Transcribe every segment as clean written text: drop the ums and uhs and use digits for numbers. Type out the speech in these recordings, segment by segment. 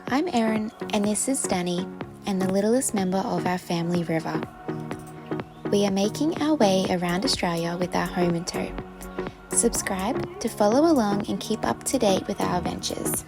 I'm Erin and this is Danny and the littlest member of our family River. We are making our way around Australia with our home in tow. Subscribe to follow along and keep up to date with our adventures.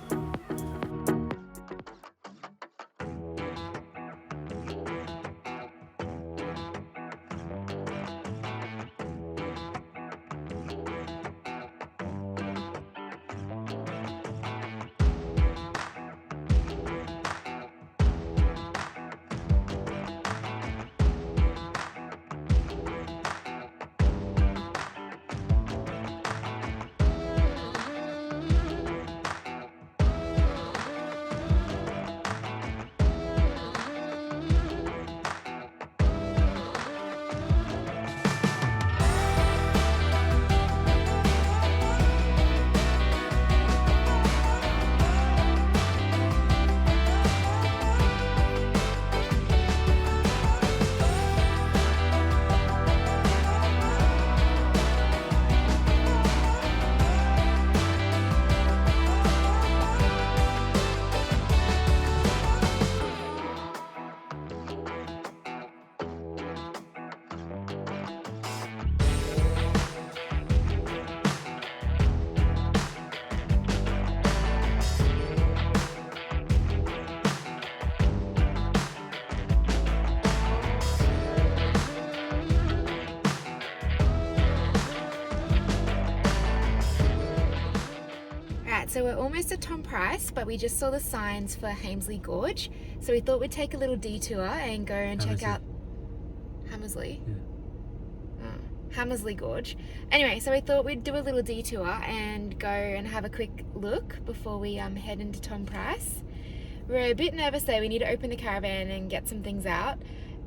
So we're almost at Tom Price, but we just saw the signs for Hamesley Gorge. So we thought we'd take a little detour and go and check out Hamersley. Yeah. Oh, Hamersley Gorge. Anyway, so we thought we'd do a little detour and go and have a quick look before we head into Tom Price. We're a bit nervous though. We need to open the caravan and get some things out.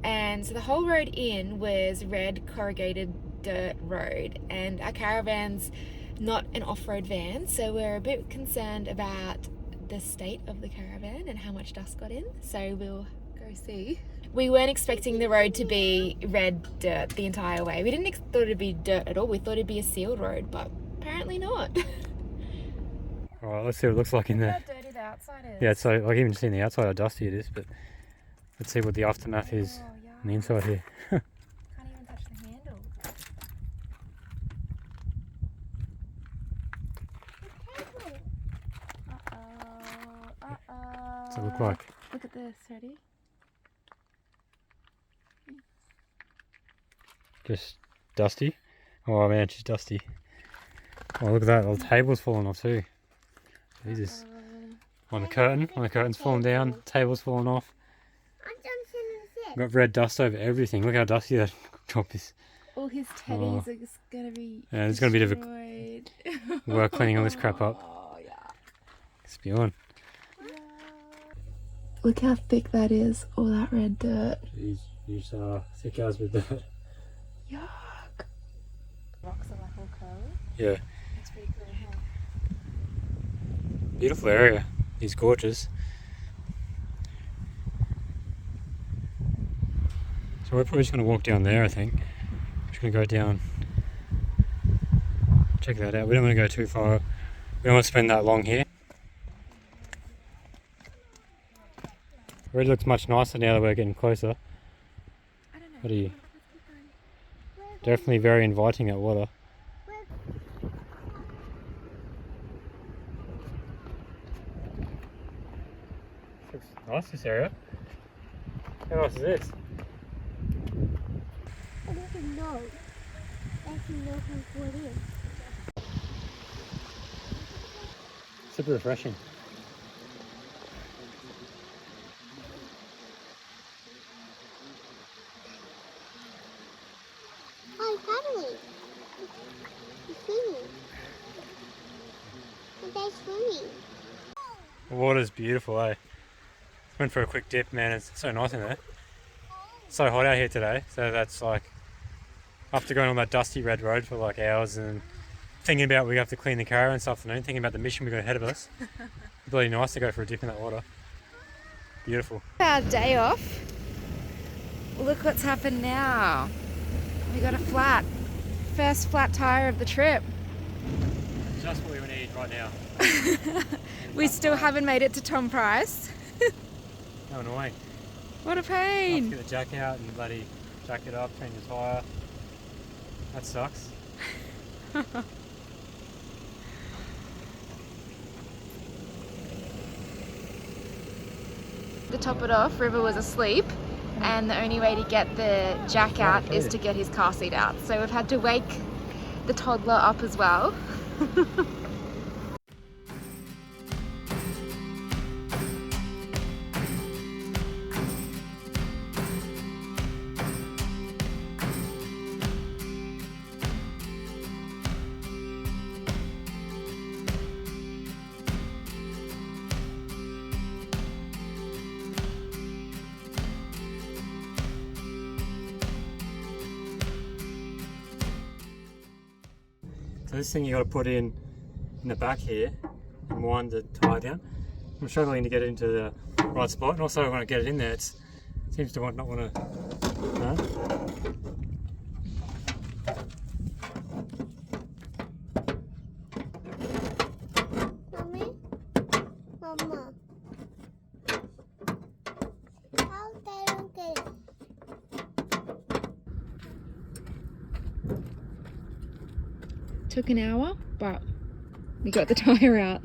And so the whole road in was red corrugated dirt road, and our caravan's not an off-road van, so we're a bit concerned about the state of the caravan and how much dust got in, so we'll go see. We weren't expecting the road to be red dirt the entire way. We didn't thought it'd be dirt at all. We thought it'd be a sealed road, but apparently not. Alright, let's see what it looks like in there. Look how dirty the outside is. Yeah, so like even seeing the outside how dusty it is, but let's see what the aftermath is on the inside here. Can't even touch the handle. What's it look like? Look at this, ready? Just dusty? Oh man, she's dusty. Oh look at that, the table's falling off too. Jesus. On the curtain's falling down, table's falling off. Got red dust over everything. Look how dusty that top is. All his teddies are just gonna be yeah, there's gonna be a bit of a work cleaning all this crap up. Oh yeah. Spewing. Look how thick that is, all that red dirt. Jeez, use thick as with dirt. Yuck. Rocks are like all curly. Yeah. That's pretty cool, huh? Beautiful area. These gorges. So we're probably just going to walk down there, I think. Just going to go down, check that out. We don't want to go too far. We don't want to spend that long here. It already looks much nicer now that we're getting closer. I don't know. What are you? Definitely very inviting, that water. Looks nice, this area. How nice is this? I don't even know. I actually know what it is. Super refreshing. Hi, paddling. You're swimming. And they're swimming. The water's beautiful, eh? Went for a quick dip, man. It's so nice in there. It's so hot out here today, so that's like after going on that dusty red road for like hours and thinking about we have to clean the caravan this afternoon, thinking about the mission we got ahead of us. It's really nice to go for a dip in that water. Beautiful. Our day off. Look what's happened now. We got a flat. First flat tire of the trip. Just what we need right now. We still haven't made it to Tom Price. How annoying. What a I have to pain. get the jack out and bloody jack it up, change the tyre. That sucks. To top it off, River was asleep, and the only way to get the jack out is to get his car seat out. So we've had to wake the toddler up as well. So this thing you got to put in the back here and wind the tyre down. I'm struggling to get it into the right spot, and also when I get it in there, it seems to not want to. Mommy? Mama. How they don't get it? Took an hour, but we got the tyre out.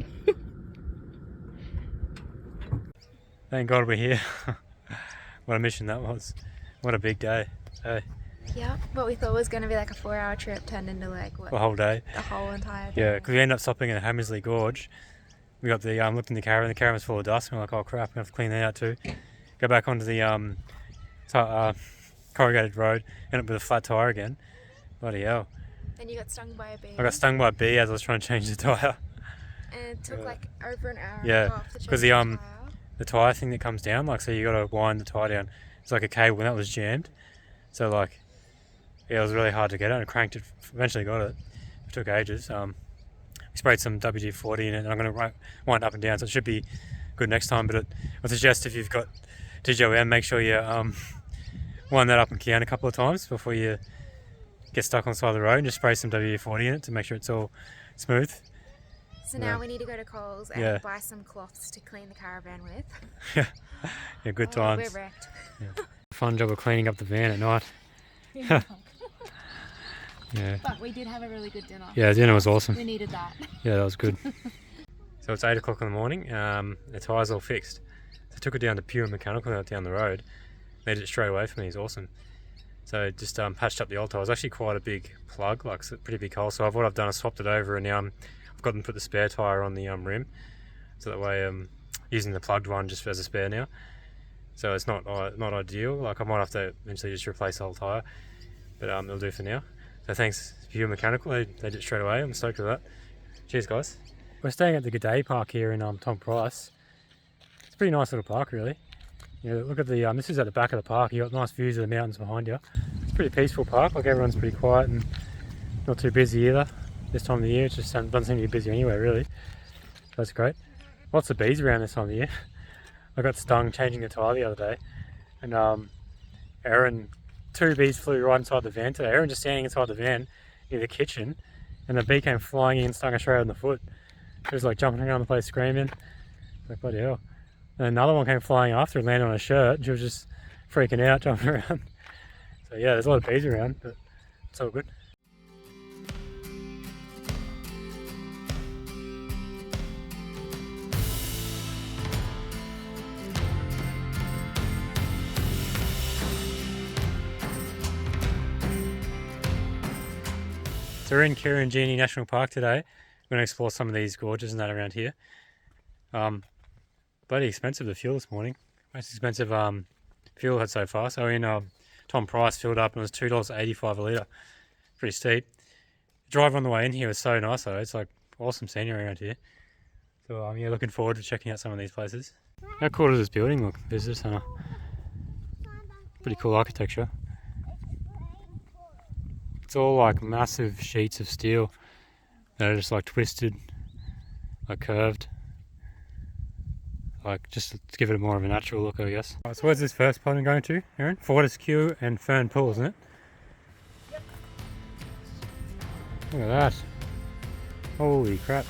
Thank God we're here. What a mission that was. What a big day. Hey, Yeah, what we thought was going to be like a 4-hour trip turned into like what? the whole day. The whole entire day. Yeah, because we ended up stopping in Hammersley Gorge. We got the looked in the caravan was full of dust. And we're like, oh crap, we have to clean that out too. Go back onto the corrugated road, end up with a flat tyre again. Bloody hell. Then you got stung by a bee. I got stung by a bee as I was trying to change the tyre. And it took like over an hour Yeah, and a half to change 'cause the tyre. the tyre thing that comes down, like, so you got to wind the tyre down. It's like a cable, and that was jammed. So like, yeah, it was really hard to get it. And I cranked it, eventually got it. It took ages. We sprayed some WD-40 in it, and I'm going to wind up and down, so it should be good next time. But I suggest if you've got DJOM, make sure you wind that up and down a couple of times before you get stuck on the side of the road, and just spray some WD-40 in it to make sure it's all smooth. So now we need to go to Coles and buy some cloths to clean the caravan with. Yeah, good times. We're wrecked. Yeah. Fun job of cleaning up the van at night. Yeah. But we did have a really good dinner. Yeah, dinner was awesome. We needed that. Yeah, that was good. So it's 8 o'clock in the morning. The tyre's all fixed. So I took it down to Pure Mechanical down the road. They did it straight away for me. It's awesome. So just patched up the old tyre. It was actually quite a big plug, like a pretty big hole. So what I've done is swapped it over, and now I've got them to put the spare tyre on the rim. So that way I'm using the plugged one just as a spare now. So it's not ideal. Like I might have to eventually just replace the whole tyre, but it'll do for now. So thanks Pure Mechanical. They did it straight away. I'm stoked with that. Cheers, guys. We're staying at the G'day Park here in Tom Price. It's a pretty nice little park, really. You know, look at the this is at the back of the park. You got nice views of the mountains behind you. It's a pretty peaceful park. Like everyone's pretty quiet and not too busy either. This time of the year, it just doesn't seem to be busy anyway, really. So that's great. Lots of bees around this time of the year. I got stung changing the tyre the other day, and Erin, 2 bees flew right inside the van today. Erin just standing inside the van near the kitchen, and the bee came flying in and stung her straight on the foot. She was like jumping around the place screaming. Like, bloody hell. And another one came flying after and landed on her shirt, and she was just freaking out, jumping around. So yeah, there's a lot of bees around, but it's all good. So we're in Karijini National Park today. We're going to explore some of these gorges and that around here. Bloody expensive, the fuel this morning. Most expensive fuel had so far. So in Tom Price filled up and it was $2.85 a litre. Pretty steep. The drive on the way in here was so nice though. It's like awesome scenery around here. So yeah, looking forward to checking out some of these places. How cool does this building look, visitor centre? Pretty cool architecture. It's all like massive sheets of steel that are just like twisted, like curved. Like just to give it more of a natural look, I guess. So where's this first spot I'm going to, Erin? Fortescue and Fern Pool, isn't it? Yep. Look at that. Holy crap.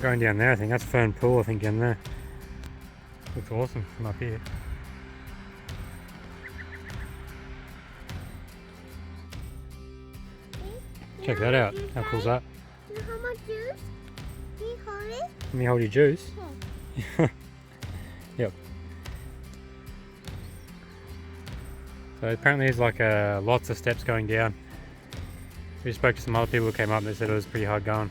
Going down there, I think that's Fern Pool, I think, down there. Looks awesome from up here. Check that out. How cool is that? You know how much juice? Can you hold it? Let me hold your juice. Yep. So apparently there's like lots of steps going down. We spoke to some other people who came up and they said it was pretty hard going.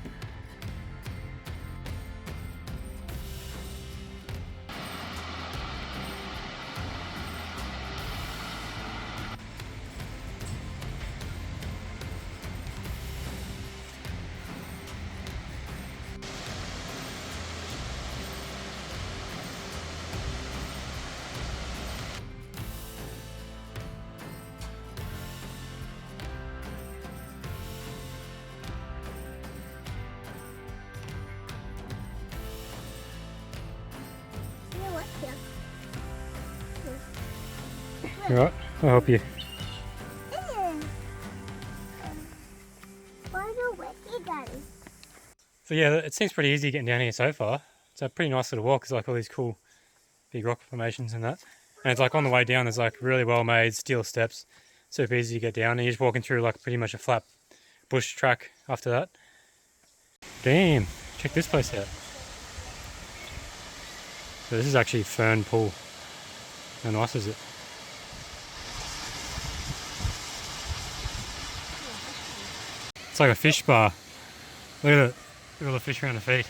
Yeah, what's here? Alright, I'll help you. Why the wet Daddy? So yeah, it seems pretty easy getting down here so far. It's a pretty nice little walk. There's like all these cool big rock formations and that. And it's like on the way down there's like really well made steel steps. Super easy to get down and you're just walking through like pretty much a flat bush track after that. Damn, check this place out. So this is actually Fern Pool. How nice is it? It's like a fish bar. Look at it. Look at all the fish around the feet.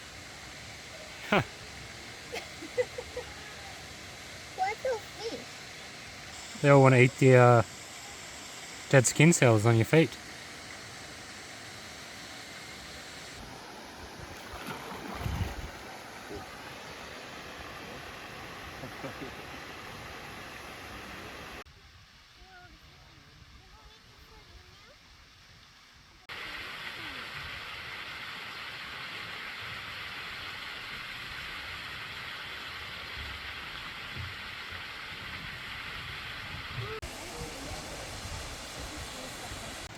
What's the fish? They all want to eat the dead skin cells on your feet.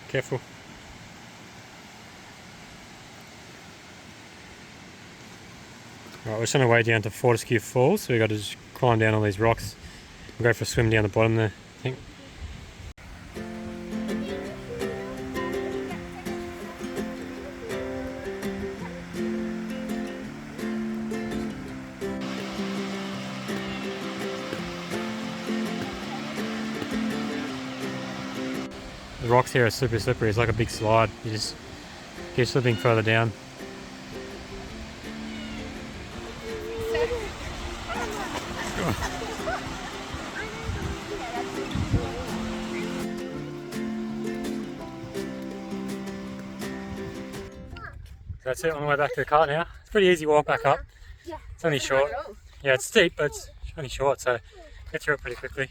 Careful. Right, we're just on our way down to Fortescue Falls, so we've got to just climb down all these rocks. We'll go for a swim down the bottom there, I think. The rocks here are super slippery, it's like a big slide. You just keep slipping further down. That's it, on the way back to the car now. It's a pretty easy walk back up. It's only short. Yeah, it's steep, but it's only short, so get through it pretty quickly.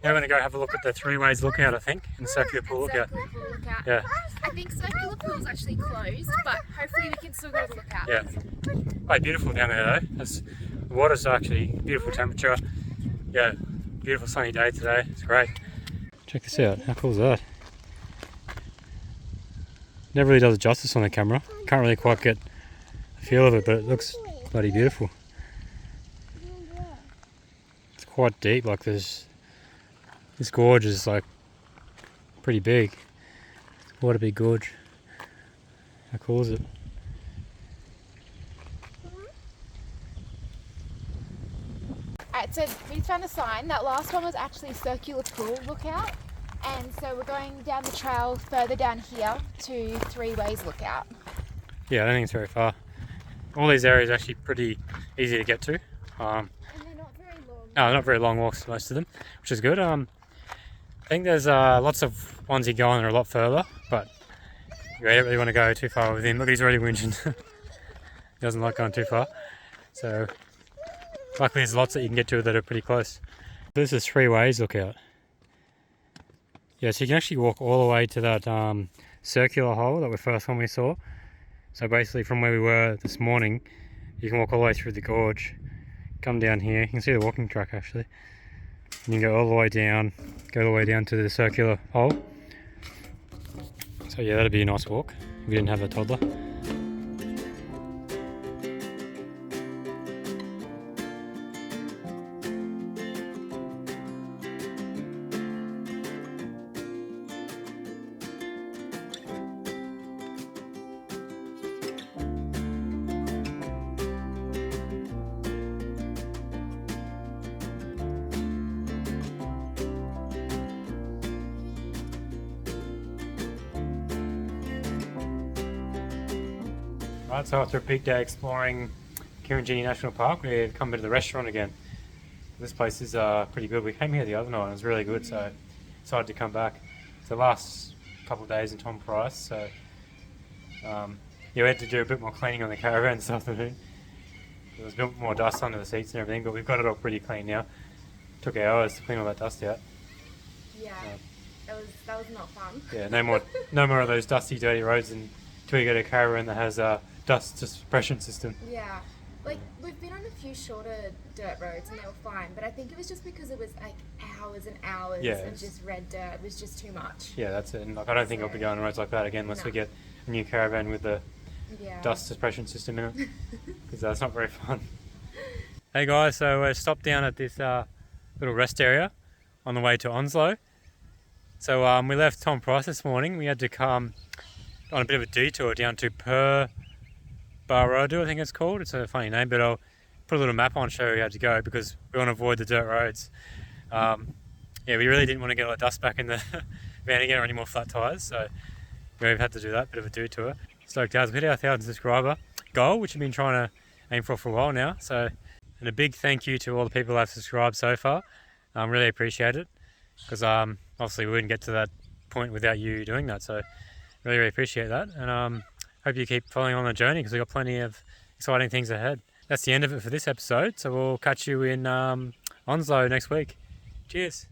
Now we're going to go have a look at the Three Ways Lookout, I think, and Circular Pool Lookout. Yeah. I think Circular Pool's actually closed, but hopefully we can still go to the lookout. Yeah. Quite beautiful down there though. The water's actually beautiful temperature. Yeah, beautiful sunny day today. It's great. Check this out. How cool is that? Never really does it justice on the camera. Can't really quite get a feel of it, but it looks bloody beautiful. It's quite deep. Like this gorge is like pretty big. What a big gorge. How cool is it? Alright, so we found a sign. That last one was actually Circular Pool Lookout. And so we're going down the trail further down here to Three Ways Lookout. Yeah, I don't think it's very far. All these areas are actually pretty easy to get to. And they're not very long. No, not very long walks, most of them, which is good. I think there's lots of ones you go on that are a lot further, but you don't really want to go too far with him. Look, he's already whinging. He doesn't like going too far. So, luckily there's lots that you can get to that are pretty close. This is Three Ways Lookout. Yeah, so you can actually walk all the way to that circular hole that the first one we saw. So basically from where we were this morning, you can walk all the way through the gorge, come down here, you can see the walking track actually. And you can go all the way down, go all the way down to the circular hole. So yeah, that'd be a nice walk if you didn't have a toddler. Right, so after a big day exploring Karijini National Park, we've come into the restaurant again. This place is pretty good. We came here the other night and it was really good, so decided to come back. It's the last couple of days in Tom Price, so yeah, we had to do a bit more cleaning on the caravan this afternoon. There was a bit more dust under the seats and everything, but we've got it all pretty clean now. Took hours to clean all that dust out. Yeah, that was not fun. Yeah, no more of those dusty, dirty roads until you get a caravan that has a dust suppression system. Yeah, like we've been on a few shorter dirt roads and they were fine, but I think it was just because it was like hours and hours of just red dirt. It was just too much. Yeah, that's it. And like, I don't think I'll be going on roads like that again unless we get a new caravan with the dust suppression system in it, because that's not very fun. Hey guys, so we stopped down at this little rest area on the way to Onslow. So we left Tom Price this morning. We had to come on a bit of a detour down to Barrodo, I think it's called. It's a funny name, but I'll put a little map on, show you where you had to go, because we want to avoid the dirt roads. Yeah, we really didn't want to get all the dust back in the van again or any more flat tyres, so we've had to do that, bit of a detour. Stoked out, we hit our 1,000 subscriber goal, which we've been trying to aim for a while now. So, and a big thank you to all the people that have subscribed so far. Really appreciate it, because obviously we wouldn't get to that point without you doing that, so really appreciate that, and hope you keep following on the journey, because we've got plenty of exciting things ahead. That's the end of it for this episode, so we'll catch you in Onslow next week. Cheers.